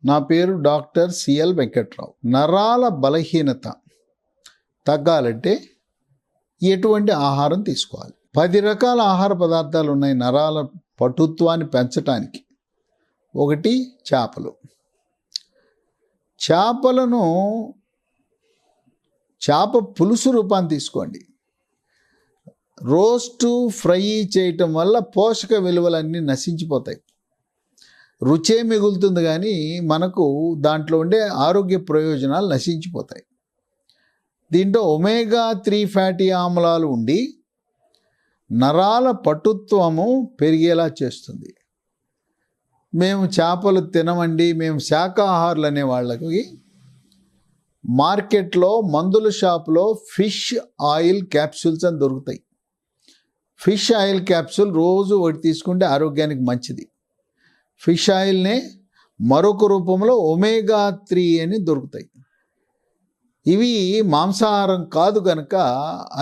నా పేరు doctor CL Venkatrao. నరాల బలహీనత తగ్గాలంటే ఎటువంటి ఆహారం తీసుకోవాలి? 10 రకాల ఆహార పదార్థాలు ఉన్నాయి నరాల పటుత్వాన్ని పెంచడానికి. ఒకటి చేపలు. చేపలను చేప పులుసు రూపాన్ని తీసుకోండి. రోస్టు ఫ్రై చేయటం వల్ల పోషక విలువలన్నీ నశించిపోతాయి. రుచే మిగులుతుంది కానీ మనకు దాంట్లో ఉండే ఆరోగ్య ప్రయోజనాలు నశించిపోతాయి. దీంట్లో ఒమేగా 3 ఫ్యాటీ ఆమ్లాలు ఉండి నరాల పటుత్వము పెరిగేలా చేస్తుంది. మేము చేపలు తినమండి, మేము శాకాహారులు అనే వాళ్ళకి మార్కెట్లో మందుల షాపులో ఫిష్ ఆయిల్ క్యాప్సూల్స్ అని దొరుకుతాయి. ఫిష్ ఆయిల్ క్యాప్సూల్ రోజు ఒకటి తీసుకుంటే ఆరోగ్యానికి మంచిది. ఫిష్ ఆయిల్నే మరొక రూపంలో ఒమేగా 3 అని దొరుకుతాయి. ఇవి మాంసాహారం కాదు కనుక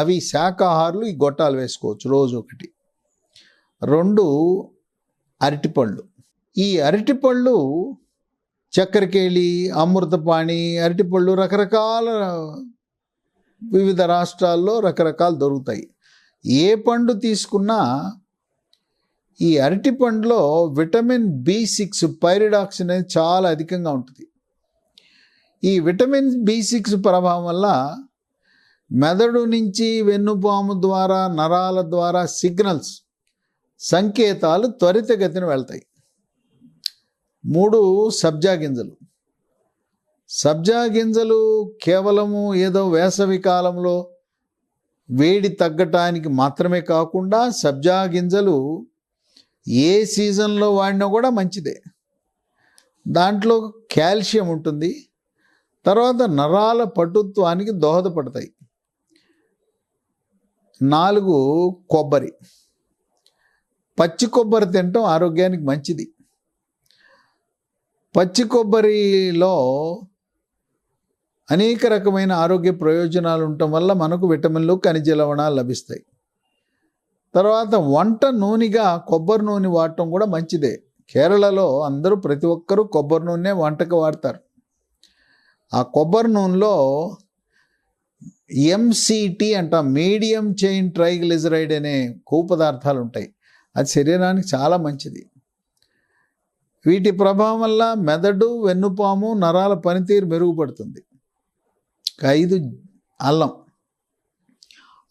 అవి శాకాహారులు ఈ గొట్టాలు వేసుకోవచ్చు రోజు ఒకటి. 2 అరటిపళ్ళు. ఈ అరటిపళ్ళు చక్కెరకేళి, అమృతపాణి అరటిపళ్ళు రకరకాల వివిధ రాష్ట్రాల్లో రకరకాలు దొరుకుతాయి. ఏ పండు తీసుకున్నా ఈ అరటి పండులో విటమిన్ B6 పైరిడాక్సిన్ అనేది చాలా అధికంగా ఉంటుంది. ఈ విటమిన్ B6 ప్రభావం వల్ల మెదడు నుంచి వెన్నుపాము ద్వారా నరాల ద్వారా సిగ్నల్స్ సంకేతాలు త్వరితగతిన వెళ్తాయి. 3 సబ్జా గింజలు. సబ్జా గింజలు కేవలము ఏదో వేసవి కాలంలో వేడి తగ్గటానికి మాత్రమే కాకుండా సబ్జా గింజలు ఏ సీజన్లో వాడినా కూడా మంచిదే. దాంట్లో కాల్షియం ఉంటుంది. తర్వాత నరాల పటుత్వానికి దోహదపడతాయి. 4 కొబ్బరి. పచ్చి కొబ్బరి తినటం ఆరోగ్యానికి మంచిది. పచ్చి కొబ్బరిలో అనేక రకమైన ఆరోగ్య ప్రయోజనాలు ఉండటం వల్ల మనకు విటమిన్లు, ఖనిజ లవణాలు లభిస్తాయి. తర్వాత వంట నూనెగా కొబ్బరి నూనె వాడటం కూడా మంచిదే. కేరళలో అందరూ ప్రతి ఒక్కరూ కొబ్బరి నూనె వంటకు వాడతారు. ఆ కొబ్బరి నూనెలో MCT అంట, మీడియం చైన్ ట్రైగ్లిజరైడ్ అనే కొవ్వు పదార్థాలు ఉంటాయి. అది శరీరానికి చాలా మంచిది. వీటి ప్రభావం వల్ల మెదడు, వెన్నుపాము, నరాల పనితీరు మెరుగుపడుతుంది. 5 అల్లం.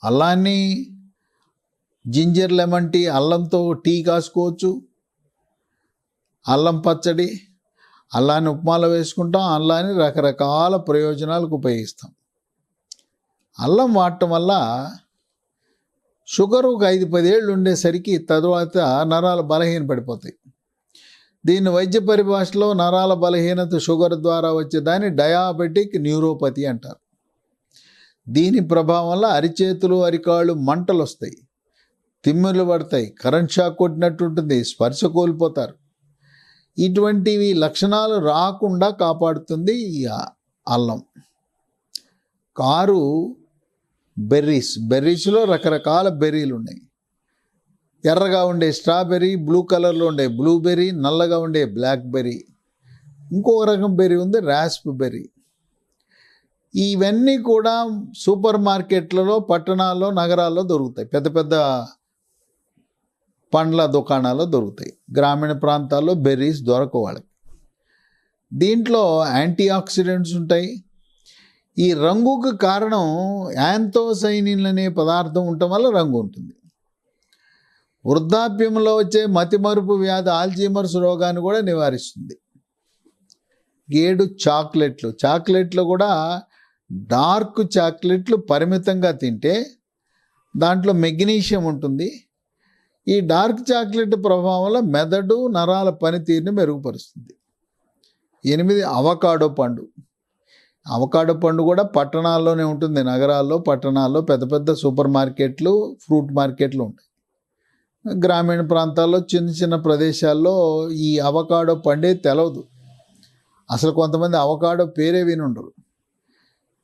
అల్లాన్ని జింజర్ లెమన్ టీ, అల్లంతో టీ కాసుకోవచ్చు. అల్లం పచ్చడి, అల్లాన్ని ఉప్మాలో వేసుకుంటాం. అల్లాన్ని రకరకాల ప్రయోజనాలకు ఉపయోగిస్తాం. అల్లం వాడటం వల్ల షుగర్ ఒక 5-10 ఏళ్ళు ఉండేసరికి తరువాత నరాలు బలహీన పడిపోతాయి. దీన్ని వైద్య పరిభాషలో నరాల బలహీనత షుగర్ ద్వారా వచ్చేదాన్ని డయాబెటిక్ న్యూరోపతి అంటారు. దీని ప్రభావం వల్ల అరిచేతులు, అరికాళ్ళు మంటలు వస్తాయి, తిమ్మిర్లు పడతాయి, కరెంట్ షాక్ కొట్టినట్టు ఉంటుంది, స్పర్శ కోల్పోతారు. ఇటువంటివి లక్షణాలు రాకుండా కాపాడుతుంది ఈ అల్లం. 6 బెర్రీస్. బెర్రీస్లో రకరకాల బెర్రీలు ఉన్నాయి. ఎర్రగా ఉండే స్ట్రాబెర్రీ, బ్లూ కలర్లో ఉండే బ్లూబెర్రీ, నల్లగా ఉండే బ్లాక్ బెర్రీ, ఇంకొక రకం బెర్రీ ఉంది రాస్ప్బెర్రీ. ఇవన్నీ కూడా సూపర్ మార్కెట్లలో, పట్టణాల్లో, నగరాల్లో దొరుకుతాయి. పెద్ద పెద్ద పండ్ల దుకాణాల్లో దొరుకుతాయి. గ్రామీణ ప్రాంతాల్లో బెర్రీస్ దొరకవు వాళ్ళకి. దీంట్లో యాంటీ ఆక్సిడెంట్స్ ఉంటాయి. ఈ రంగుకు కారణం యాంథోసైనిన్ అనే పదార్థం ఉండటం వల్ల రంగు ఉంటుంది. వృద్ధాప్యంలో వచ్చే మతిమరుపు వ్యాధి, ఆల్జీమర్స్ రోగాన్ని కూడా నివారిస్తుంది. 7 చాక్లెట్లు. చాక్లెట్లు కూడా డార్క్ చాక్లెట్లు పరిమితంగా తింటే దాంట్లో మెగ్నీషియం ఉంటుంది. ఈ డార్క్ చాక్లెట్ ప్రభావం వల్ల మెదడు, నరాల పనితీరుని మెరుగుపరుస్తుంది. 8 అవకాడో పండు. అవకాడో పండు కూడా పట్టణాల్లోనే ఉంటుంది. నగరాల్లో, పట్టణాల్లో పెద్ద పెద్ద సూపర్ మార్కెట్లు, ఫ్రూట్ మార్కెట్లు ఉంటాయి. గ్రామీణ ప్రాంతాల్లో, చిన్న చిన్న ప్రదేశాల్లో ఈ అవకాడో పండే తెలవదు. అసలు కొంతమంది అవకాడో పేరే వినుండరు.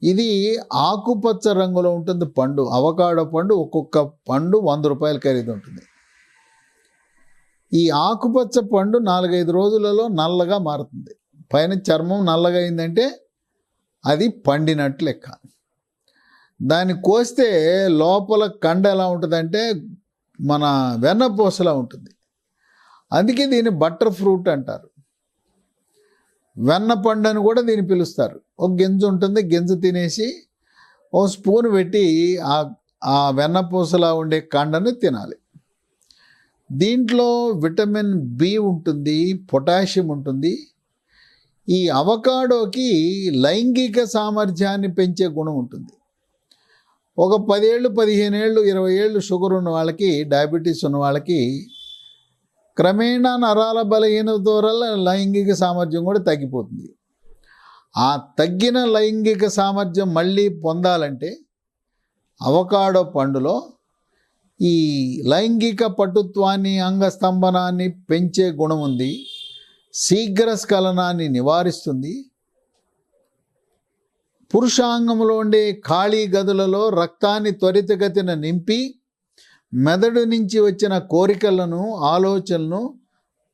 ఇది ఆకుపచ్చ రంగులో ఉంటుంది పండు. అవకాడో పండు ఒక్కొక్క పండు 100 రూపాయల ఖరీదు ఉంటుంది. ఈ ఆకుపచ్చ పండు 4-5 రోజులలో నల్లగా మారుతుంది. పైన చర్మం నల్లగా అయిందంటే అది పండినట్లు లెక్క. దాన్ని కోస్తే లోపల కండ ఎలా ఉంటుందంటే మన వెన్నపూసలా ఉంటుంది. అందుకే దీన్ని బటర్ ఫ్రూట్ అంటారు. వెన్న పండు అని కూడా దీన్ని పిలుస్తారు. ఒక గింజ ఉంటుంది, గింజ తినేసి ఓ స్పూన్ పెట్టి ఆ వెన్నపూసలా ఉండే కండను తినాలి. దీంట్లో విటమిన్ బి ఉంటుంది, పొటాషియం ఉంటుంది. ఈ అవకాడోకి లైంగిక సామర్థ్యాన్ని పెంచే గుణం ఉంటుంది. ఒక 10 ఏళ్ళు, 15 ఏళ్ళు, 20 ఏళ్ళు షుగర్ ఉన్న వాళ్ళకి, డయాబెటీస్ ఉన్న వాళ్ళకి క్రమేణా నరాల బలహీనత ద్వారా లైంగిక సామర్థ్యం కూడా తగ్గిపోతుంది. ఆ తగ్గిన లైంగిక సామర్థ్యం మళ్ళీ పొందాలంటే అవకాడో పండులో ఈ లైంగిక పటుత్వాన్ని, అంగస్తంభనాన్ని పెంచే గుణం ఉంది. శీఘ్రస్ఖలనాన్ని నివారిస్తుంది. పురుషాంగంలో ఉండే ఖాళీ గదులలో రక్తాన్ని త్వరితగతిన నింపి మెదడు నుంచి వచ్చిన కోరికలను, ఆలోచనలను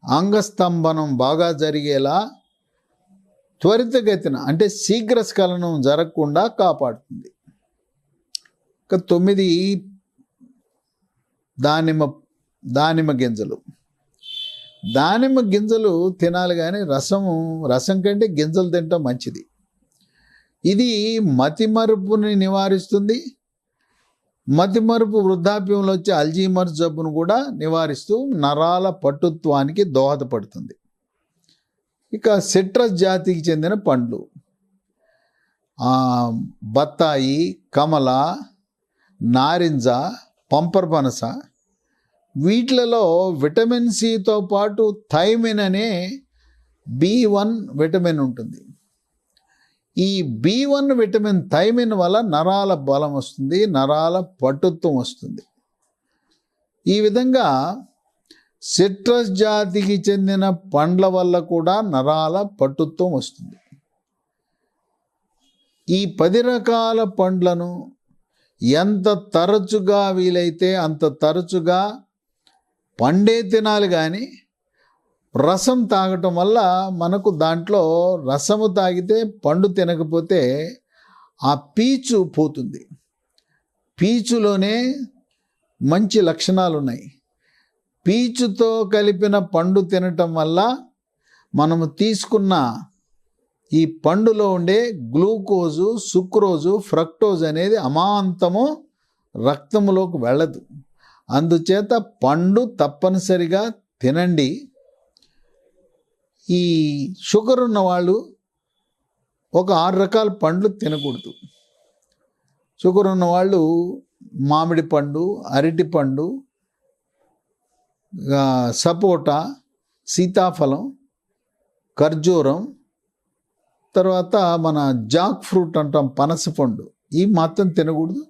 అంగస్తంభనం బాగా జరిగేలా త్వరితగతిన అంటే శీఘ్రస్ఖలనం జరగకుండా కాపాడుతుంది. 9 దానిమ్మ గింజలు. దానిమ్మ గింజలు తినాలి, కానీ రసం కంటే గింజలు తినటం మంచిది. ఇది మతిమరుపుని నివారిస్తుంది. మతిమరుపు వృద్ధాప్యంలో వచ్చే అల్జీమర్స్ జబ్బును కూడా నివారిస్తూ నరాల పటుత్వానికి దోహదపడుతుంది. ఇక సిట్రస్ జాతికి చెందిన పండ్లు బత్తాయి, కమల, నారింజ, పంపర్పనస, వీటిలలో విటమిన్ సితో పాటు థైమిన్ అనే B1 విటమిన్ ఉంటుంది. ఈ B1 విటమిన్ థైమిన్ వల్ల నరాల బలం వస్తుంది, నరాల పటుత్వం వస్తుంది. ఈ విధంగా సిట్రస్ జాతికి చెందిన పండ్ల వల్ల కూడా నరాల పటుత్వం వస్తుంది. ఈ 10 రకాల పండ్లను ఎంత తరచుగా వీలైతే అంత తరచుగా పండే తినాలి, కానీ రసం తాగటం వల్ల మనకు దాంట్లో రసము తాగితే, పండు తినకపోతే ఆ పీచు పోతుంది. పీచులోనే మంచి లక్షణాలు ఉన్నాయి. పీచుతో కలిపిన పండు తినటం వల్ల మనము తీసుకున్న ఈ పండులో ఉండే గ్లూకోజు, సుక్రోజు, ఫ్రక్టోజ్ అనేది అమాంతము రక్తములోకి వెళ్ళదు. అందుచేత పండు తప్పనిసరిగా తినండి. ఈ షుగర్ ఉన్న వాళ్ళు ఒక 6 రకాల పండ్లు తినకూడదు. షుగర్ ఉన్న వాళ్ళు మామిడి పండు, అరటి పండు, సపోటా, సీతాఫలం, ఖర్జూరం, తర్వాత మన జాక్ ఫ్రూట్ అంటాం, పనస పండు, ఈ మాత్రం తినకూడదు.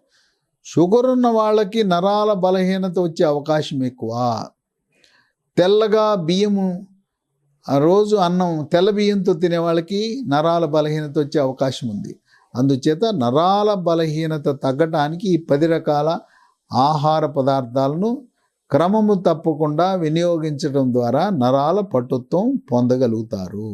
షుగర్ ఉన్న వాళ్ళకి నరాల బలహీనత వచ్చే అవకాశం ఎక్కువ. తెల్లగా బియ్యము రోజు అన్నం తెల్ల బియ్యంతో తినే వాళ్ళకి నరాల బలహీనత వచ్చే అవకాశం ఉంది. అందుచేత నరాల బలహీనత తగ్గటానికి ఈ 10 రకాల ఆహార పదార్థాలను క్రమము తప్పకుండా వినియోగించడం ద్వారా నరాల పటుత్వం పొందగలుగుతారు.